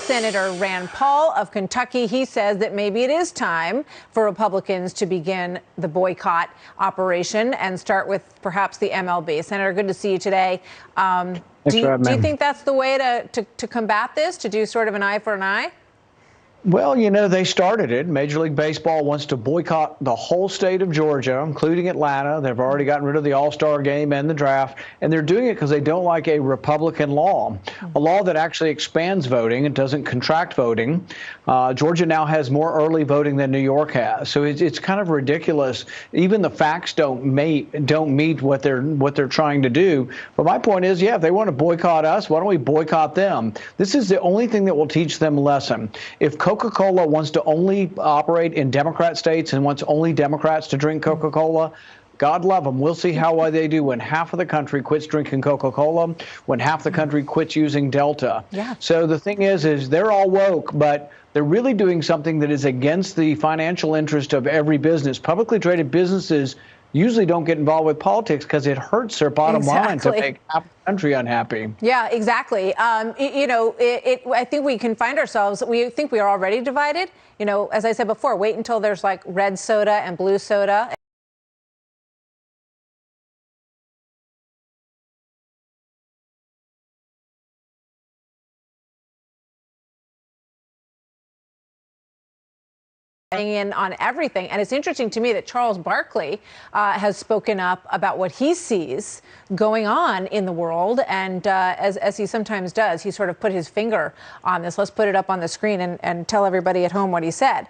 Senator Rand Paul of Kentucky. He says that maybe it is time for Republicans to begin the boycott operation and start with perhaps the MLB. Senator, good to see you today. Do you think that's the way to combat this, to do sort of an eye for an eye? Well, you know, they started it. Major League Baseball wants to boycott the whole state of Georgia, including Atlanta. They've already gotten rid of the All-Star game and the draft, and they're doing it because they don't like a Republican law, a law that actually expands voting and doesn't contract voting. Georgia now has more early voting than New York has, so it's kind of ridiculous. Even the facts don't meet what they're trying to do. But my point is, yeah, if they want to boycott us, why don't we boycott them? This is the only thing that will teach them a lesson. If Coca-Cola wants to only operate in Democrat states and wants only Democrats to drink Coca-Cola, God love them. We'll see how well they do when half of the country quits drinking Coca-Cola, when half the country quits using Delta. Yeah. So the thing is they're all woke, but they're really doing something that is against the financial interest of every business. Publicly traded businesses usually don't get involved with politics because it hurts their bottom line to make half the country unhappy. Yeah, exactly. You know, I think we can find ourselves, we think we are already divided. You know, as I said before, wait until there's like red soda and blue soda. In on everything. And it's interesting to me that Charles Barkley has spoken up about what he sees going on in the world. And as he sometimes does, he sort of put his finger on this. Let's put it up on the screen and tell everybody at home what he said.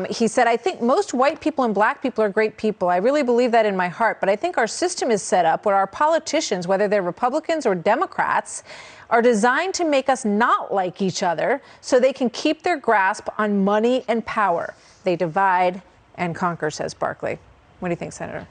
He said, "I think most white people and black people are great people. I really believe that in my heart. But I think our system is set up where our politicians, whether they're Republicans or Democrats, are designed to make us not like each other so they can keep their grasp on money and power. They divide and conquer," says Barkley. What do you think, Senator?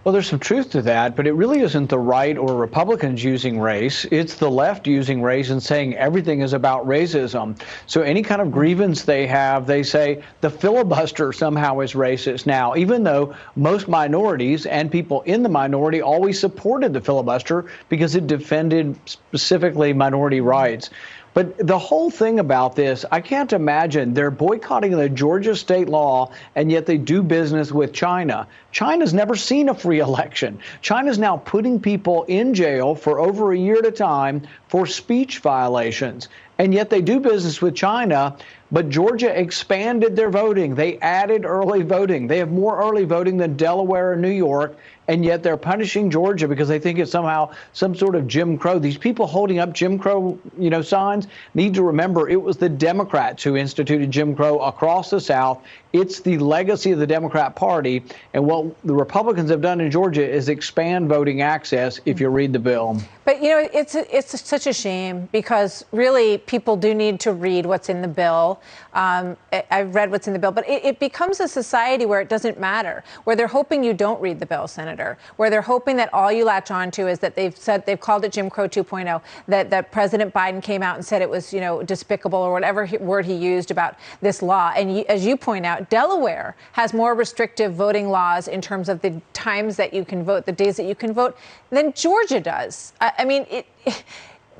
Well, there's some truth to that, but it really isn't the right or Republicans using race. It's the left using race and saying everything is about racism. So any kind of grievance they have, they say the filibuster somehow is racist now, even though most minorities and people in the minority always supported the filibuster because it defended specifically minority rights. But the whole thing about this, I can't imagine they're boycotting the Georgia state law, and yet they do business with China. China's never seen a free election. China's now putting people in jail for over a year at a time for speech violations. And yet they do business with China, but Georgia expanded their voting. They added early voting. They have more early voting than Delaware and New York, and yet they're punishing Georgia because they think it's somehow some sort of Jim Crow. These people holding up Jim Crow, signs need to remember it was the Democrats who instituted Jim Crow across the South. It's the legacy of the Democrat Party, and what the Republicans have done in Georgia is expand voting access, if you read the bill. But, you know, it's such a shame because really people do need to read what's in the bill. I've read what's in the bill, but it becomes a society where it doesn't matter, where they're hoping you don't read the bill, Senator, where they're hoping that all you latch on to is that they've called it Jim Crow 2.0, that President Biden came out and said it was, despicable or whatever word he used about this law. And as you point out, Delaware has more restrictive voting laws in terms of the times that you can vote, the days that you can vote, than Georgia does. I mean,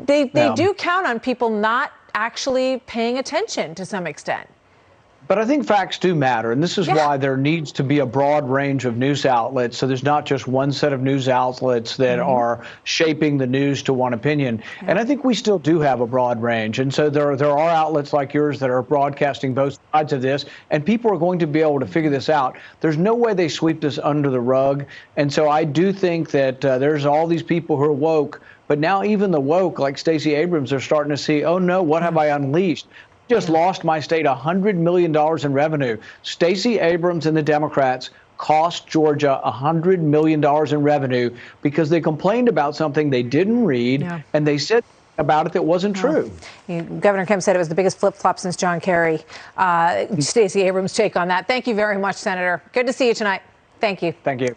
they do count on people not actually paying attention to some extent. But I think facts do matter, and this is why there needs to be a broad range of news outlets. So there's not just one set of news outlets that are shaping the news to one opinion. And I think we still do have a broad range. And so there are outlets like yours that are broadcasting both sides of this, and people are going to be able to figure this out. There's no way they sweep this under the rug. And so I do think that there's all these people who are woke, but now even the woke, like Stacey Abrams, are starting to see, oh no, what have I unleashed? Just lost my state $100 million in revenue. Stacey Abrams and the Democrats cost Georgia $100 million in revenue because they complained about something they didn't read, and they said about it that wasn't true. Governor Kemp said it was the biggest flip-flop since John Kerry. Stacey Abrams' take on that. Thank you very much, Senator. Good to see you tonight. Thank you. Thank you.